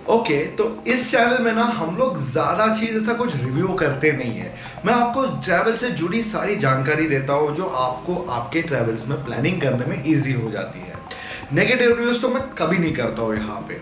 Okay तो इस channel में ना हम लोग ज़्यादा चीज़ ऐसा कुछ रिव्यू करते नहीं है। मैं आपको ट्रैवल से जुड़ी सारी जानकारी देता हूँ जो आपको आपके ट्रैवल्स में प्लानिंग करने में इजी हो जाती है। नेगेटिव रिव्यूज़ तो मैं कभी नहीं करता हूँ यहाँ पे।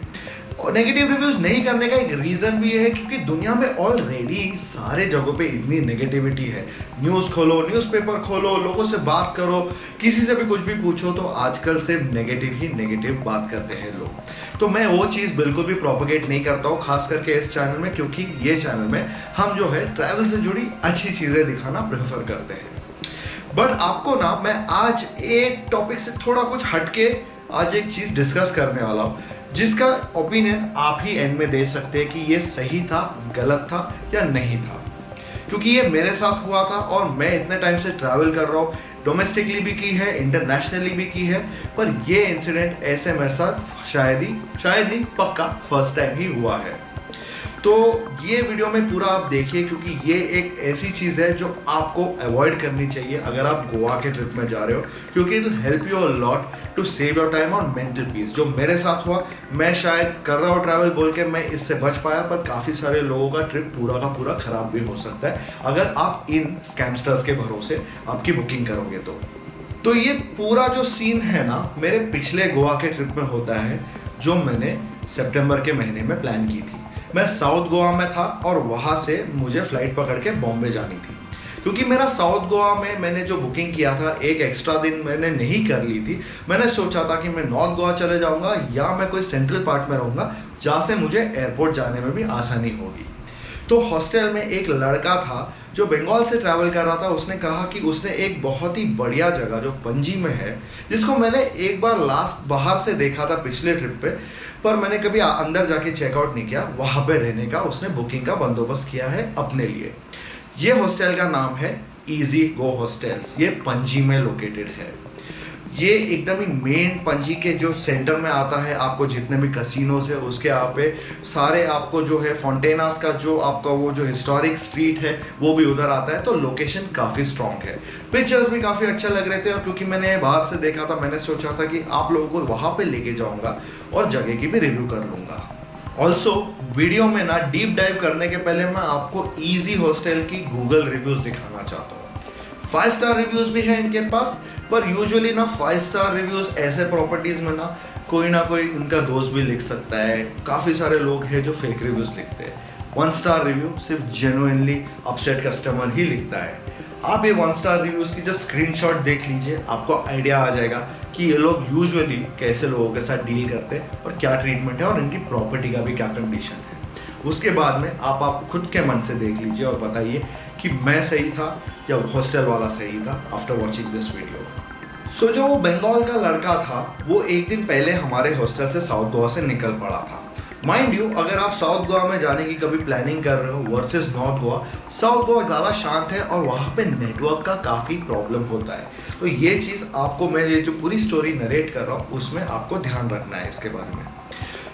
और नेगेटिव रिव्यूज़ नहीं करने का एक रीज़न भी है क्योंकि दुनिया में ऑलरेडी सारे जगहों पे इतनी नेगेटिविटी है। न्यूज़ खोलो, न्यूज़पेपर खोलो, लोगों से बात करो, किसी से भी कुछ भी पूछो तो आजकल सिर्फ नेगेटिव ही नेगेटिव बात करते हैं लोग। तो मैं वो चीज़ बिल्कुल भी प्रोपोगेट नहीं करता हूँ, खास करके इस चैनल में, क्योंकि ये चैनल में हम जो है ट्रैवल से जुड़ी अच्छी चीज़ें दिखाना प्रेफर करते हैं। बट आपको ना मैं आज एक टॉपिक से थोड़ा कुछ हटके आज एक चीज़ डिस्कस करने वाला हूँ जिसका ओपिनियन आप ही एंड में दे सकते हैं कि ये सही था, गलत था या नहीं था। क्योंकि ये मेरे साथ हुआ था और मैं इतने टाइम से ट्रैवल कर रहा हूँ, डोमेस्टिकली भी की है, इंटरनेशनली भी की है, पर ये इंसिडेंट ऐसे मेरे साथ शायद ही पक्का फर्स्ट टाइम ही हुआ है। तो ये वीडियो में पूरा आप देखिए क्योंकि ये एक ऐसी चीज़ है जो आपको अवॉइड करनी चाहिए अगर आप गोवा के ट्रिप में जा रहे हो, क्योंकि it will help you a lot to save your time और मेंटल पीस। जो मेरे साथ हुआ, मैं शायद कर रहा हूँ ट्रैवल बोल के मैं इससे बच पाया, पर काफ़ी सारे लोगों का ट्रिप पूरा का पूरा ख़राब भी हो सकता है अगर आप इन स्कैमस्टर्स के भरोसे आपकी बुकिंग करोगे तो ये पूरा जो सीन है ना मेरे पिछले गोवा के ट्रिप में होता है जो मैंने सितंबर के महीने में प्लान की थी। मैं साउथ गोवा में था और वहाँ से मुझे फ़्लाइट पकड़ के बॉम्बे जानी थी। क्योंकि मेरा साउथ गोवा में मैंने जो बुकिंग किया था एक एक्स्ट्रा दिन मैंने नहीं कर ली थी। मैंने सोचा था कि मैं नॉर्थ गोवा चले जाऊँगा या मैं कोई सेंट्रल पार्ट में रहूँगा जहाँ से मुझे एयरपोर्ट जाने में भी आसानी होगी। तो हॉस्टल में एक लड़का था जो बंगाल से ट्रैवल कर रहा था। उसने कहा कि उसने एक बहुत ही बढ़िया जगह जो पणजी में है, जिसको मैंने एक बार लास्ट बाहर से देखा था पिछले ट्रिप पे, पर मैंने कभी अंदर जाके चेकआउट नहीं किया, वहाँ पे रहने का उसने बुकिंग का बंदोबस्त किया है अपने लिए। ये हॉस्टल का नाम है इजी गो हॉस्टल्स। ये पणजी में लोकेटेड है। ये एकदम ही मेन पणजी के जो सेंटर में आता है। आपको जितने भी कसिनोज है उसके यहाँ पे सारे आपको जो है फॉन्टेनास का जो आपका वो जो हिस्टोरिक स्ट्रीट है वो भी उधर आता है। तो लोकेशन काफ़ी स्ट्रॉन्ग है, पिक्चर्स भी काफ़ी अच्छा लग रहे थे। और क्योंकि मैंने बाहर से देखा था, मैंने सोचा था कि आप लोगों को वहाँ पे लेके जाऊँगा और जगह की भी रिव्यू कर लूँगा। ऑल्सो वीडियो में ना डीप डाइव करने के पहले मैं आपको ईजी हॉस्टल की गूगल रिव्यूज़ दिखाना चाहता हूँ। 5 स्टार रिव्यूज़ भी हैं इनके पास, पर यूजुअली ना 5 स्टार रिव्यूज़ ऐसे प्रॉपर्टीज़ में ना कोई उनका दोस्त भी लिख सकता है। काफ़ी सारे लोग हैं जो फेक रिव्यूज़ लिखते हैं। 1 स्टार रिव्यू सिर्फ जेन्युइनली अपसेट कस्टमर ही लिखता है। आप ये 1 स्टार रिव्यूज़ की जस्ट स्क्रीनशॉट देख लीजिए, आपको आइडिया आ जाएगा कि ये लोग यूजुअली कैसे लोगों के साथ डील करते हैं और क्या ट्रीटमेंट है और इनकी प्रॉपर्टी का भी क्या कंडीशन है। उसके बाद में आप खुद के मन से देख लीजिए और बताइए कि मैं सही था या हॉस्टल वाला सही था आफ्टर वॉचिंग दिस वीडियो। सो जो वो बंगाल का लड़का था वो एक दिन पहले हमारे हॉस्टल से साउथ गोवा से निकल पड़ा था। माइंड यू, अगर आप साउथ गोवा में जाने की कभी प्लानिंग कर रहे हो versus north Goa, south Goa ज़्यादा शांत है और वहाँ पे नेटवर्क का काफ़ी प्रॉब्लम होता है। तो ये चीज़ आपको, मैं ये जो पूरी स्टोरी नरेट कर रहा हूँ उसमें आपको ध्यान रखना है इसके बारे में।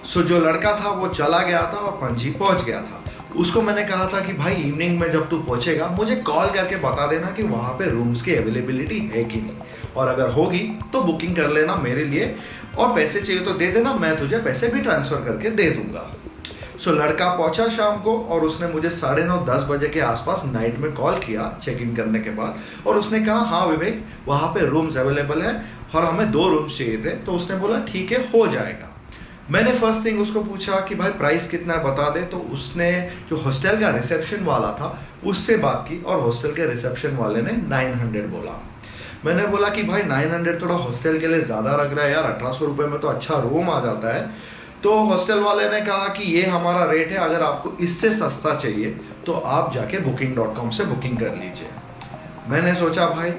सो जो लड़का था वो चला गया था और पणजी पहुँच गया था। उसको मैंने कहा था कि भाई इवनिंग में जब तू पहुँचेगा मुझे कॉल करके बता देना कि वहाँ पे रूम्स की अवेलेबिलिटी है कि नहीं, और अगर होगी तो बुकिंग कर लेना मेरे लिए, और पैसे चाहिए तो दे देना, मैं तुझे पैसे भी ट्रांसफ़र करके दे दूंगा। सो लड़का पहुंचा शाम को और उसने मुझे 9:30-10 बजे के आसपास नाइट में कॉल किया चेक इन करने के बाद, और उसने कहा हाँ विवेक वहाँ पे रूम्स अवेलेबल है और हमें 2 रूम्स चाहिए थे। तो उसने बोला ठीक है हो जाएगा। मैंने फर्स्ट थिंग उसको पूछा कि भाई प्राइस कितना है बता दे। तो उसने जो हॉस्टल का रिसेप्शन वाला था उससे बात की और हॉस्टल के रिसेप्शन वाले ने 900 बोला। मैंने बोला कि भाई 900 थोड़ा हॉस्टल के लिए ज़्यादा लग रहा है यार, 1800 रुपये में तो अच्छा रूम आ जाता है। तो हॉस्टल वाले ने कहा कि ये हमारा रेट है, अगर आपको इससे सस्ता चाहिए तो आप जाके booking.com से बुकिंग कर लीजिए। मैंने सोचा भाई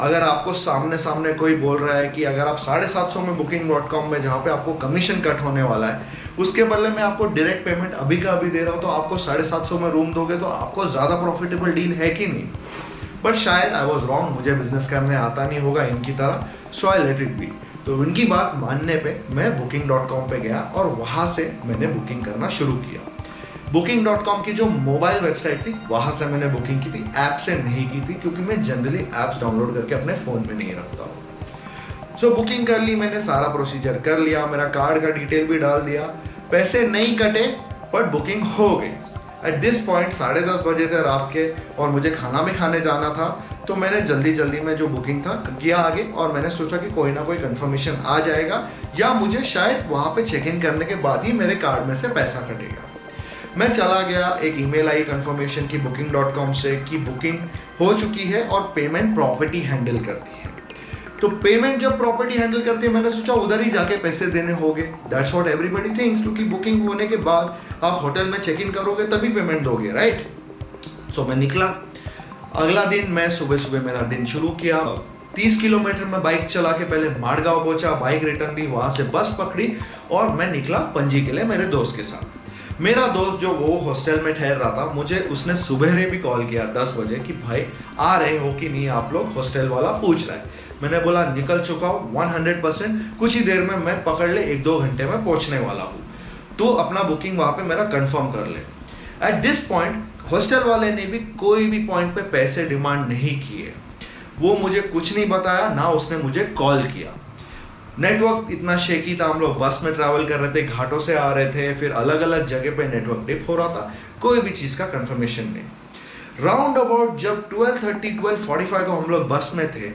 अगर आपको सामने कोई बोल रहा है कि अगर आप 750 में booking.com में, जहाँ पे आपको कमीशन कट होने वाला है, उसके बदले में आपको डायरेक्ट पेमेंट अभी का अभी दे रहा हूँ, तो आपको 750 में रूम दोगे तो आपको ज़्यादा प्रॉफिटेबल डील है कि नहीं। बट शायद आई वॉज रॉन्ग, मुझे बिजनेस करने आता नहीं होगा इनकी तरह, सो आई लेट इट बी। तो इनकी बात मानने पे मैं booking.com पे गया और वहाँ से मैंने बुकिंग करना शुरू किया। booking.com की जो मोबाइल वेबसाइट थी वहाँ से मैंने बुकिंग की थी, ऐप से नहीं की थी क्योंकि मैं जनरली ऐप्स डाउनलोड करके अपने फ़ोन में नहीं रखता हूँ। सो बुकिंग कर ली मैंने, सारा प्रोसीजर कर लिया, मेरा कार्ड का डिटेल भी डाल दिया। पैसे नहीं कटे बट बुकिंग हो गई। एट दिस पॉइंट 10:30 बजे थे रात के और मुझे खाना भी खाने जाना था, तो मैंने जल्दी जल्दी में जो बुकिंग था किया आगे, और मैंने सोचा कि कोई ना कोई कंफर्मेशन आ जाएगा या मुझे शायद वहाँ पे चेक इन करने के बाद ही मेरे कार्ड में से पैसा कटेगा। मैं चला गया, एक ईमेल आई कंफर्मेशन की booking.com से कि बुकिंग हो चुकी है और पेमेंट प्रॉपर्टी हैंडल करती है। तो पेमेंट जब प्रॉपर्टी हैंडल करती है, मैंने सोचा उधर ही जाके पैसे देने होंगे। दैट्स व्हाट एवरीबॉडी थिंक्स, क्योंकि बुकिंग होने के बाद आप होटल में चेक इन करोगे तभी पेमेंट दोगे, राइट। सो मैं निकला। अगला दिन मैं सुबह सुबह मेरा दिन शुरू किया। 30 किलोमीटर में बाइक चला के पहले माड़गांव पहुंचा, बाइक रिटर्न दी, वहां से बस पकड़ी और मैं निकला पणजी के लिए मेरे दोस्त के साथ। मेरा दोस्त जो वो हॉस्टल में ठहर रहा था, मुझे उसने सुबह भी कॉल किया 10 बजे कि भाई आ रहे हो कि नहीं आप लोग, हॉस्टल वाला पूछ रहा है। मैंने बोला निकल चुका हूँ 100%, कुछ ही देर में मैं पकड़ ले, 1-2 घंटे में पहुँचने वाला हूँ, तो अपना बुकिंग वहाँ पे मेरा कंफर्म कर ले। एट दिस पॉइंट हॉस्टल वाले ने भी कोई भी पॉइंट पे पैसे डिमांड नहीं किए। वो मुझे कुछ नहीं बताया, ना उसने मुझे कॉल किया। नेटवर्क इतना शेकी था, हम लोग बस में ट्रैवल कर रहे थे, घाटों से आ रहे थे, फिर अलग अलग जगह पे नेटवर्क डिप हो रहा था, कोई भी चीज़ का कंफर्मेशन नहीं। राउंड अबाउट जब 12:45 को हम लोग बस में थे,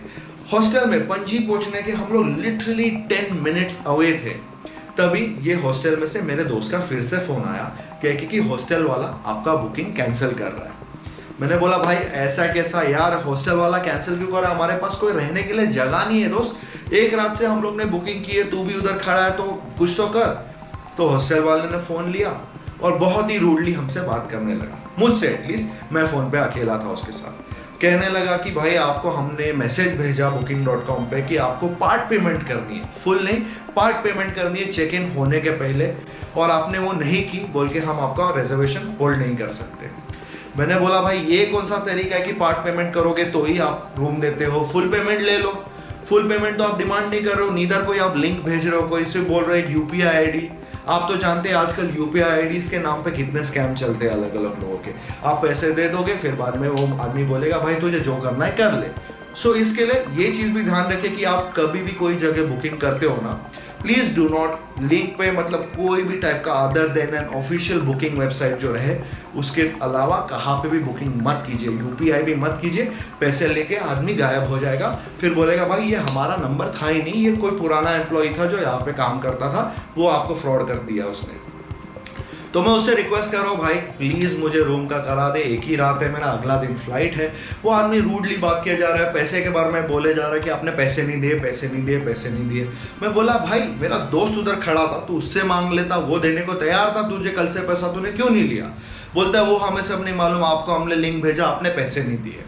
हॉस्टल में पणजी पहुंचने के हम लोग लिटरली 10 मिनट्स अवे थे, तभी ये हॉस्टल में से मेरे दोस्त का फिर से फ़ोन आया कि हॉस्टल वाला आपका बुकिंग कैंसिल कर रहा है। मैंने बोला भाई ऐसा कैसा यार, हॉस्टल वाला कैंसिल क्यों कर रहा है, हमारे पास कोई रहने के लिए जगह नहीं है दोस्त, एक रात से हम लोग ने बुकिंग की है, तू भी उधर खड़ा है तो कुछ तो कर। तो हॉस्टल वाले ने फ़ोन लिया और बहुत ही रूडली हमसे बात करने लगा, मुझसे एटलीस्ट, मैं फ़ोन पे अकेला था उसके साथ। कहने लगा कि भाई आपको हमने मैसेज भेजा booking.com पे कि आपको पार्ट पेमेंट करनी है, फुल नहीं पार्ट पेमेंट करनी है चेक इन होने के पहले, और आपने वो नहीं की, बोल के हम आपका रिजर्वेशन होल्ड नहीं कर सकते। मैंने बोला भाई ये कौन सा तरीका है कि पार्ट पेमेंट करोगे तो ही आप रूम देते हो, फुल पेमेंट ले लो। फुल पेमेंट तो आप डिमांड नहीं कर रहे हो, नीदर कोई आप लिंक भेज रहे हो, कोई से बोल रहे हो UPI ID। आप तो जानते हैं आजकल UPI IDs के नाम पे कितने स्कैम चलते हैं अलग अलग लोगों के। आप पैसे दे दोगे, फिर बाद में वो आदमी बोलेगा भाई तुझे जो करना है कर ले। सो इसके लिए ये चीज़ भी ध्यान रखें कि आप कभी भी कोई जगह बुकिंग करते हो ना, प्लीज़ डू नॉट लिंक पे, मतलब कोई भी टाइप का other than an official booking website जो रहे उसके अलावा कहाँ पे भी बुकिंग मत कीजिए, UPI भी मत कीजिए। पैसे लेके आदमी गायब हो जाएगा, फिर बोलेगा भाई ये हमारा नंबर था ही नहीं, ये कोई पुराना एम्प्लॉय था जो यहाँ पे काम करता था, वो आपको फ्रॉड कर दिया उसने। तो मैं उससे रिक्वेस्ट कर रहा हूँ भाई प्लीज़ मुझे रूम का करा दे, एक ही रात है मेरा, अगला दिन फ्लाइट है। वो आदमी रूडली बात किया जा रहा है, पैसे के बारे में बोले जा रहा है कि आपने पैसे नहीं दिए, पैसे नहीं दिए, पैसे नहीं दिए। मैं बोला भाई मेरा दोस्त उधर खड़ा था, तू उससे मांग लेता, वो देने को तैयार था, तुझे कल से पैसा तूने क्यों नहीं लिया। बोलता है वो हमें सब नहीं मालूम, आपको हमने लिंक भेजा, आपने पैसे नहीं दिए।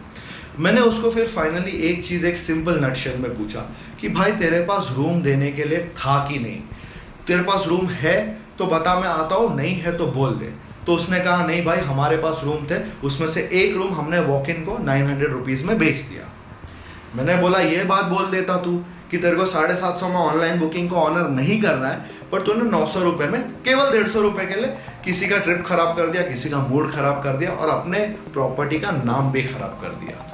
मैंने उसको फिर फाइनली एक चीज़, एक सिंपल नटशेल में पूछा कि भाई तेरे पास रूम देने के लिए था कि नहीं, तेरे पास रूम है तो बता, मैं आता हूँ, नहीं है तो बोल दे। तो उसने कहा नहीं भाई हमारे पास रूम थे, उसमें से एक रूम हमने वॉक इन को 900 रुपीज़ में बेच दिया। मैंने बोला ये बात बोल देता तू कि तेरे को 750 में ऑनलाइन बुकिंग को ऑनर नहीं करना है, पर तूने 900 रुपये में केवल 150 रुपये के लिए किसी का ट्रिप खराब कर दिया, किसी का मूड खराब कर दिया और अपने प्रॉपर्टी का नाम भी खराब कर दिया।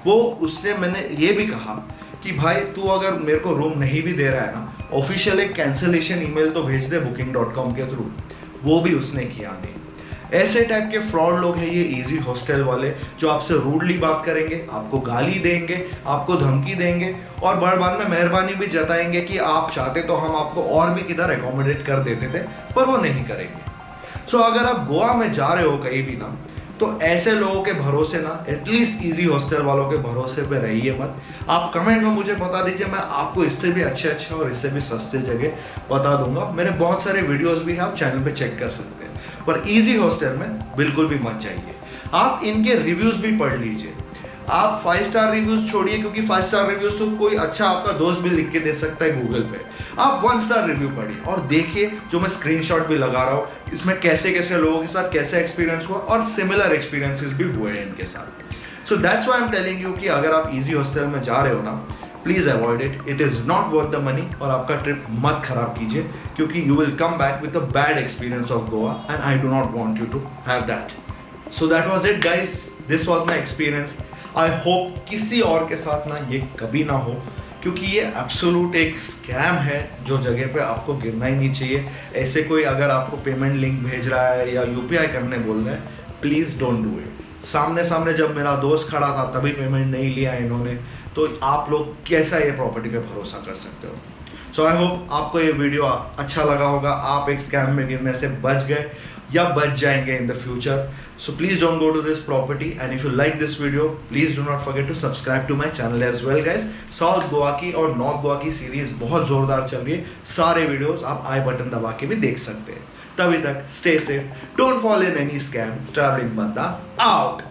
वो उसने, मैंने ये भी कहा कि भाई तू अगर मेरे को रूम नहीं भी दे रहा है ना, ऑफिशियल एक कैंसिलेशन ईमेल तो भेज दे booking.com के थ्रू, वो भी उसने किया नहीं। ऐसे टाइप के फ्रॉड लोग हैं ये इजी हॉस्टल वाले, जो आपसे रूडली बात करेंगे, आपको गाली देंगे, आपको धमकी देंगे और बाद में मेहरबानी भी जताएंगे कि आप चाहते तो हम आपको और भी किधर एकोमोडेट कर देते थे, पर वो नहीं करेंगे। सो अगर आप गोवा में जा रहे हो कहीं भी ना, तो ऐसे लोगों के भरोसे ना, एटलीस्ट इजी हॉस्टल वालों के भरोसे पे रहिए मत। आप कमेंट में मुझे बता दीजिए, मैं आपको इससे भी अच्छे और इससे भी सस्ते जगह बता दूंगा। मेरे बहुत सारे वीडियोस भी हैं, आप चैनल पे चेक कर सकते हैं, पर इजी हॉस्टल में बिल्कुल भी मत जाइए। आप इनके रिव्यूज़ भी पढ़ लीजिए। आप 5 स्टार रिव्यूज़ छोड़िए, क्योंकि 5 स्टार रिव्यूज़ तो कोई अच्छा आपका दोस्त भी लिख के दे सकता है गूगल पे। आप 1 स्टार रिव्यू पढ़िए और देखिए, जो मैं स्क्रीनशॉट भी लगा रहा हूँ, इसमें कैसे कैसे लोगों के साथ कैसे एक्सपीरियंस हुआ और सिमिलर एक्सपीरियंसेस भी हुए हैं इनके साथ। So that's why I am telling you कि अगर आप इजी हॉस्टल में जा रहे हो ना, please avoid it, it is not worth the money, और आपका ट्रिप मत खराब कीजिए, क्योंकि you will come back with a bad experience of Goa and I do not want you to have that. So that was it guys, this was my experience. I hope किसी और के साथ ना ये कभी ना हो, क्योंकि ये एब्सोल्यूट एक स्कैम है जो जगह पे आपको गिरना ही नहीं चाहिए। ऐसे कोई अगर आपको पेमेंट लिंक भेज रहा है या यूपीआई करने बोल रहे हैं, प्लीज़ डोंट डू इट। सामने सामने जब मेरा दोस्त खड़ा था तभी पेमेंट नहीं लिया इन्होंने, तो आप लोग कैसा ये प्रॉपर्टी पे भरोसा कर सकते हो। सो आई होप आपको ये वीडियो अच्छा लगा होगा, आप एक स्कैम में गिरने से बच गए या बच जाएंगे in the future. So please don't go to this property, and if you like this video, please do not forget to subscribe to my channel as well guys। South Goa की और नॉर्थ गोवा की सीरीज बहुत जोरदार चल रही है, सारे videos आप आई बटन दबा के भी देख सकते हैं। तभी तक stay safe, don't fall in any scam, travelling बंदा आउट।